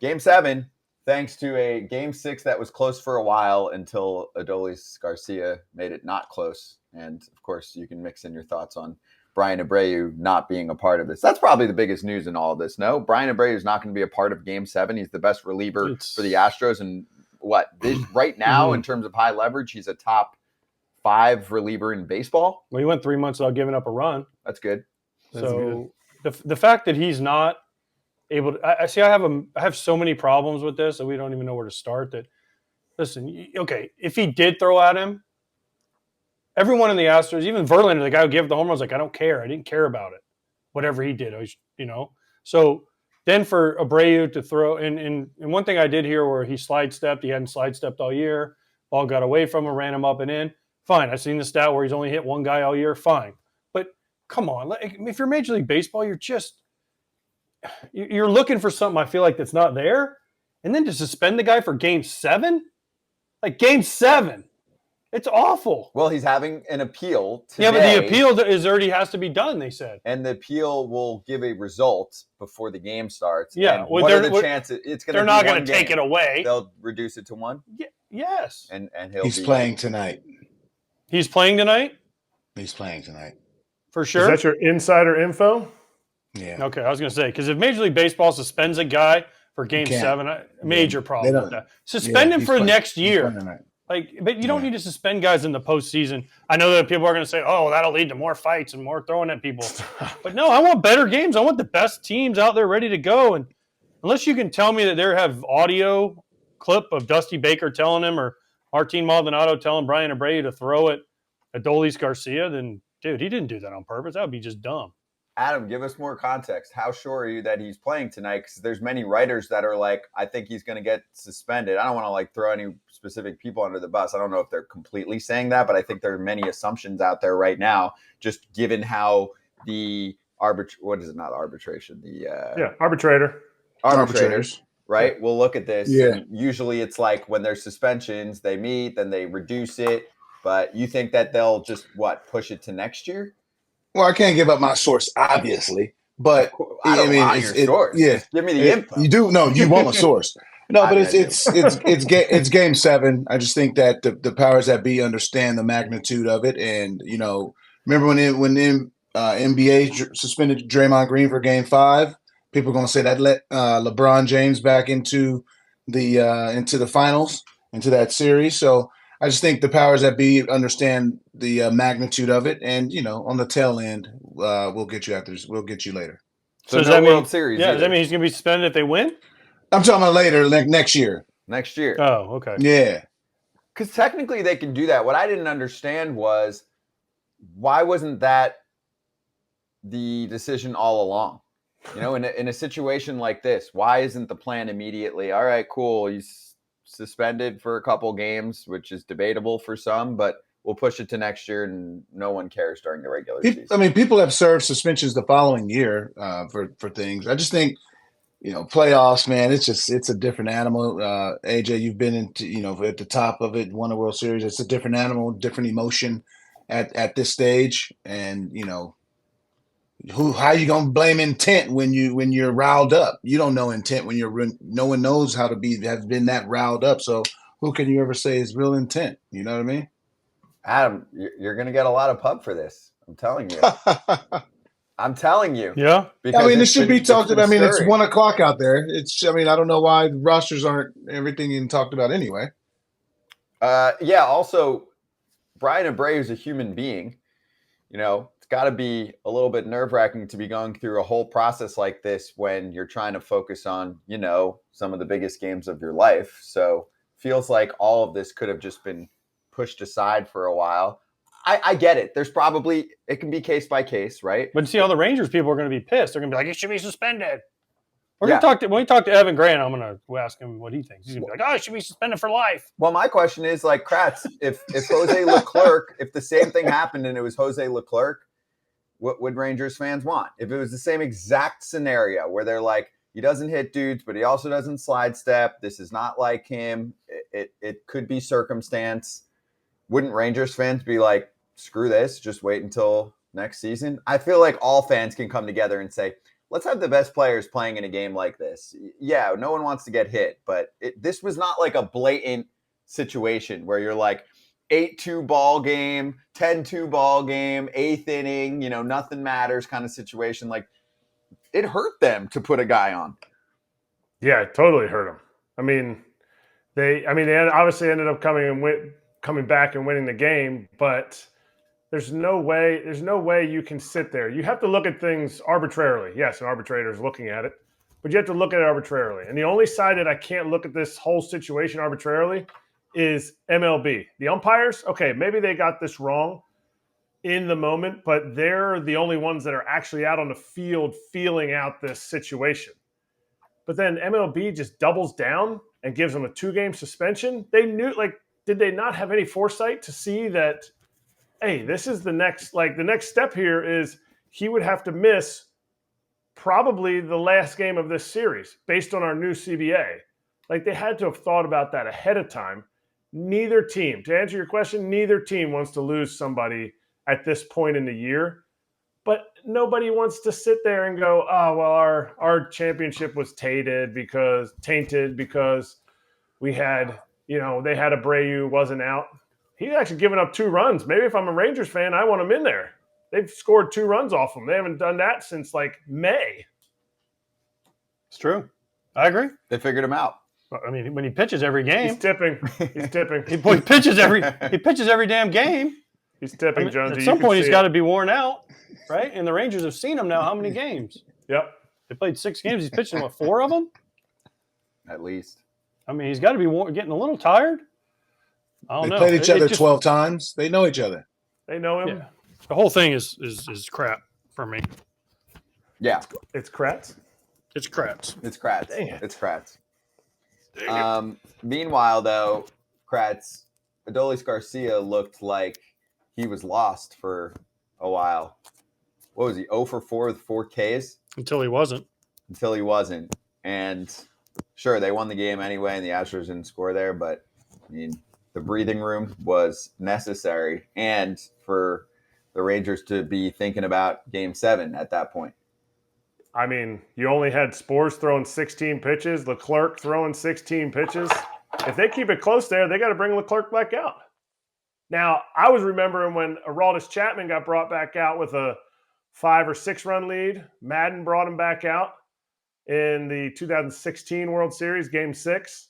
Game 7, thanks to a Game 6 that was close for a while until Adolis Garcia made it not close. And, of course, you can mix in your thoughts on Bryan Abreu not being a part of this. That's probably the biggest news in all of this. No, Bryan Abreu is not going to be a part of Game 7. He's the best reliever for the Astros. And right now, in terms of high leverage, he's a top 5 reliever in baseball. Well, he went 3 months without giving up a run. That's good. So the fact that he's not able to, I have so many problems with this that we don't even know where to start. That, listen, okay, if he did throw at him, everyone in the Astros, even Verlander, the guy who gave the home run, was like, I don't care. I didn't care about it. Whatever he did, So then for Abreu to throw, and one thing I did hear where he slide-stepped, he hadn't slide-stepped all year, ball got away from him, ran him up and in. Fine. I've seen the stat where he's only hit one guy all year. Fine. But come on. If you're Major League Baseball, you're looking for something I feel like that's not there. And then to suspend the guy for Game 7? Like Game 7. It's awful. Well, he's having an appeal today. Yeah, but the appeal already has to be done, they said. And the appeal will give a result before the game starts. Yeah. And what are the chances? It's going to. They're not going to take it away. They'll reduce it to 1. Yes. And he's playing tonight. He's playing tonight? He's playing tonight. For sure? Is that your insider info? Yeah. Okay, I was going to say, because if Major League Baseball suspends a guy for Game 7, major problem with that. Suspend him for next year. But you don't need to suspend guys in the postseason. I know that people are going to say, oh, that'll lead to more fights and more throwing at people. But no, I want better games. I want the best teams out there ready to go. And unless you can tell me that they have audio clip of Dusty Baker telling him or Martin Maldonado telling Bryan Abreu to throw at Adolis Garcia, then, dude, he didn't do that on purpose. That would be just dumb. Adam, give us more context. How sure are you that he's playing tonight? Because there's many writers that are like, I think he's going to get suspended. I don't want to throw any specific people under the bus. I don't know if they're completely saying that, but I think there are many assumptions out there right now, just given how the arbitrators, right? We'll look at this. Yeah. Usually it's like when there's suspensions, they meet, then they reduce it. But you think that they'll just, push it to next year? Well, I can't give up my source, obviously, but I don't want your source. Yeah, just give me the info. You do you want a source? No, but it's Game 7. I just think that the powers that be understand the magnitude of it, and remember when the NBA suspended Draymond Green for Game 5? People are going to say that let LeBron James back into the finals, into that series. So I just think the powers that be understand the magnitude of it, and on the tail end, we'll get you after this. We'll get you later. So does that World Series? Yeah, does that mean he's going to be suspended if they win? I'm talking about later, like next year. Next year. Oh, okay. Yeah. Because technically they can do that. What I didn't understand was why wasn't that the decision all along? In a situation like this, why isn't the plan immediately? All right, cool. He's suspended for a couple games, which is debatable for some, but we'll push it to next year, and no one cares during the regular season. I mean, people have served suspensions the following year for things. I just think, playoffs, man, it's a different animal. AJ, you've been into, at the top of it, won a World Series. It's a different animal, different emotion at this stage, and how you gonna blame intent when you're riled up? You don't know intent when no one knows how to have been that riled up. So who can you ever say is real intent? You know what I mean? Adam, you're gonna get a lot of pub for this. I'm telling you. I'm telling you. Yeah. It should be talked about. It's 1:00 out there. I don't know why the rosters aren't everything even talked about anyway. Also, Bryan Abreu is a human being. It's got to be a little bit nerve-wracking to be going through a whole process like this when you're trying to focus on, some of the biggest games of your life. So feels like all of this could have just been pushed aside for a while. I get it. It can be case by case, right? But see, all the Rangers people are going to be pissed. They're going to be like, he should be suspended. When we talk to Evan Grant, I'm going to ask him what he thinks. He's going to be like, oh, he should be suspended for life. Well, my question is, Kratz, if Jose Leclerc, if the same thing happened and it was Jose Leclerc, what would Rangers fans want? If it was the same exact scenario where they're like, he doesn't hit dudes, but he also doesn't slide step. This is not like him. It could be circumstance. Wouldn't Rangers fans be like, screw this, just wait until next season? I feel like all fans can come together and say, let's have the best players playing in a game like this. Yeah, no one wants to get hit, but this was not like a blatant situation where you're like 8-2 ball game, 10-2 ball game, 8th inning, nothing matters kind of situation. Like, it hurt them to put a guy on. Yeah, it totally hurt them. I mean, they obviously ended up coming back and winning the game, but there's no way you can sit there. You have to look at things arbitrarily. Yes, an arbitrator is looking at it, but you have to look at it arbitrarily. And the only side that I can't look at this whole situation arbitrarily is MLB. The umpires, okay, maybe they got this wrong in the moment, but they're the only ones that are actually out on the field feeling out this situation. But then MLB just doubles down and gives them a 2-game suspension. They knew, did they not have any foresight to see that, hey, this is the next step here is he would have to miss probably the last game of this series based on our new CBA. Like, they had to have thought about that ahead of time. Neither team, to answer your question, neither team wants to lose somebody at this point in the year. But nobody wants to sit there and go, oh, well, our championship was tainted because we had, they had Abreu wasn't out. He's actually given up 2 runs. Maybe if I'm a Rangers fan, I want him in there. They've scored 2 runs off him. They haven't done that since May. It's true. I agree. They figured him out. I mean, when he pitches every game, he's tipping. he pitches every damn game. He's tipping, Jonesy. At some point, he's got to be worn out, right? And the Rangers have seen him now. How many games? Yep. They played 6 games. He's pitching 4 of them, at least. I mean, he's got to be getting a little tired. I don't know. They played each other 12 times. They know each other. They know him. Yeah. The whole thing is crap for me. Yeah. It's Kratz? It's Kratz. It's Kratz. Dang it. It's Kratz. Meanwhile, though, Kratz, Adolis Garcia looked like he was lost for a while. What was he, 0 for 4 with 4 Ks? Until he wasn't. And sure, they won the game anyway, and the Astros didn't score there, but, I mean, the breathing room was necessary, and for the Rangers to be thinking about Game 7 at that point. I mean, you only had Spores throwing 16 pitches, Leclerc throwing 16 pitches. If they keep it close there, they got to bring Leclerc back out. Now, I was remembering when Aroldis Chapman got brought back out with a 5 or 6 run lead. Madden brought him back out in the 2016 World Series, Game 6.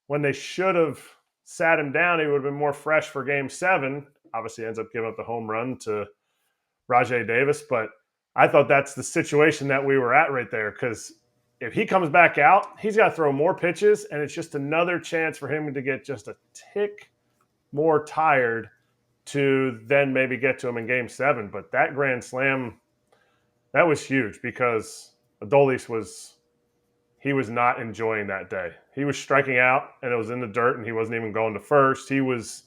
When they should have sat him down, he would have been more fresh for Game 7. Obviously, ends up giving up the home run to Rajai Davis. But I thought that's the situation that we were at right there, because if he comes back out, he's got to throw more pitches, and it's just another chance for him to get just a tick more tired to then maybe get to him in Game 7. But that grand slam, that was huge, because Adolis was not enjoying that day. He was striking out, and it was in the dirt, and he wasn't even going to first. He was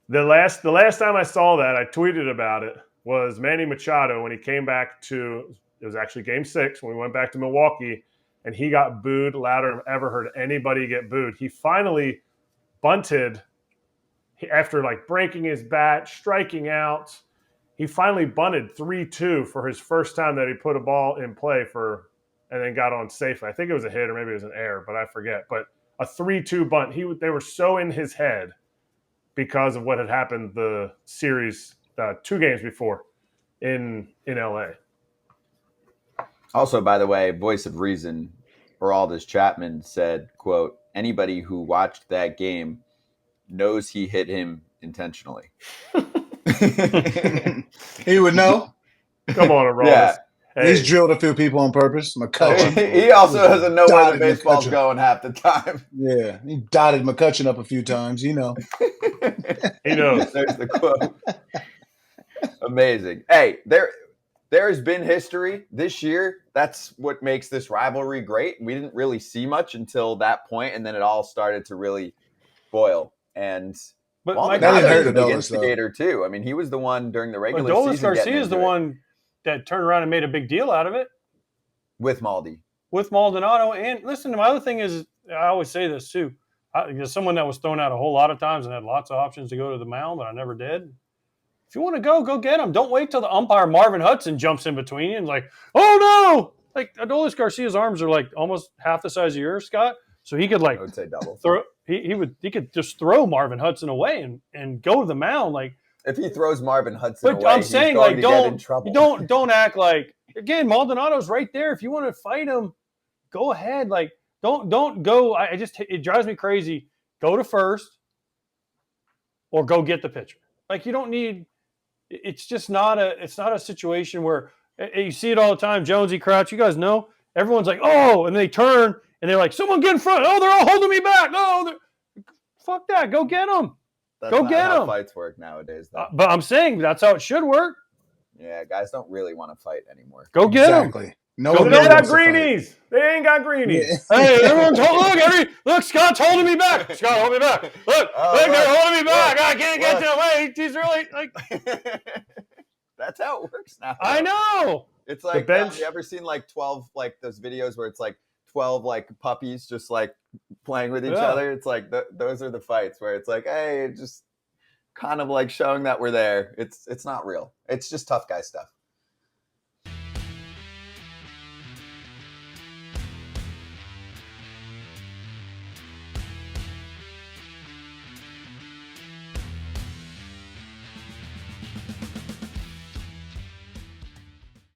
the last time I saw that, I tweeted about it, was Manny Machado when he came back to, it was actually Game 6 when we went back to Milwaukee, and he got booed louder than I've ever heard anybody get booed. He finally bunted after breaking his bat, striking out. He finally bunted 3-2 for his first time that he put a ball in play and then got on safely. I think it was a hit or maybe it was an error, but I forget. But a 3-2 bunt. They were so in his head because of what had happened the series 2 games before in LA. Also, by the way, voice of reason, Aroldis Chapman said, quote, anybody who watched that game knows he hit him intentionally. He would know. Come on, Aroldis. Yeah. Hey. He's drilled a few people on purpose. McCutcheon. He also doesn't know where the Dotted baseball's McCutcheon. going half the time. Yeah, he dotted McCutcheon up a few times, He knows. There's the quote. Amazing. Hey, there's been history this year. That's what makes this rivalry great. We didn't really see much until that point, and then it all started to really boil. And But Mike that didn't hurt was a big Adolis, instigator too. I mean, he was the one during the regular Adolis season. Garcia is the one that turned around and made a big deal out of it with Maldi. with Maldonado. And listen, my other thing is, I always say this too. As someone that was thrown out a whole lot of times and had lots of options to go to the mound, but I never did. If you want to go get him. Don't wait till the umpire Marvin Hudson jumps in between you and like, oh Like Adolis Garcia's arms are like almost half the size of yours, Scott. So he could I like would say double. throw. He could just throw Marvin Hudson away and go to the mound. Like if he throws Marvin Hudson but away, I'm saying he's going like to get in trouble. don't act like again Maldonado's right there. If you want to fight him, go ahead. Like don't go. I just it drives me crazy. Go to first or go get the pitcher. Like you don't need. It's just not a situation where you see it all the time. Jonesy, Crouch, you guys know everyone's like, oh, and they turn and they're like, someone get in front. Oh, they're all holding me back. No, fuck that. Go get them. That's go not get how them. Fights work nowadays, though. But I'm saying that's how it should work. Yeah, guys don't really want to fight anymore. Go get them. Exactly. No, They one ain't got wants to fight. greenies. They ain't got greenies. Hey, everyone's look, Scott's holding me back. Scott, hold me back. Look, they're holding me back. I can't get to him. Wait, he's really like. That's how it works now. I know. It's like, bench- you ever seen like 12, like those videos where it's like 12 like puppies just like playing with each other? It's like those are the fights where it's like, hey, just kind of like showing that we're there. It's not real. It's just tough guy stuff.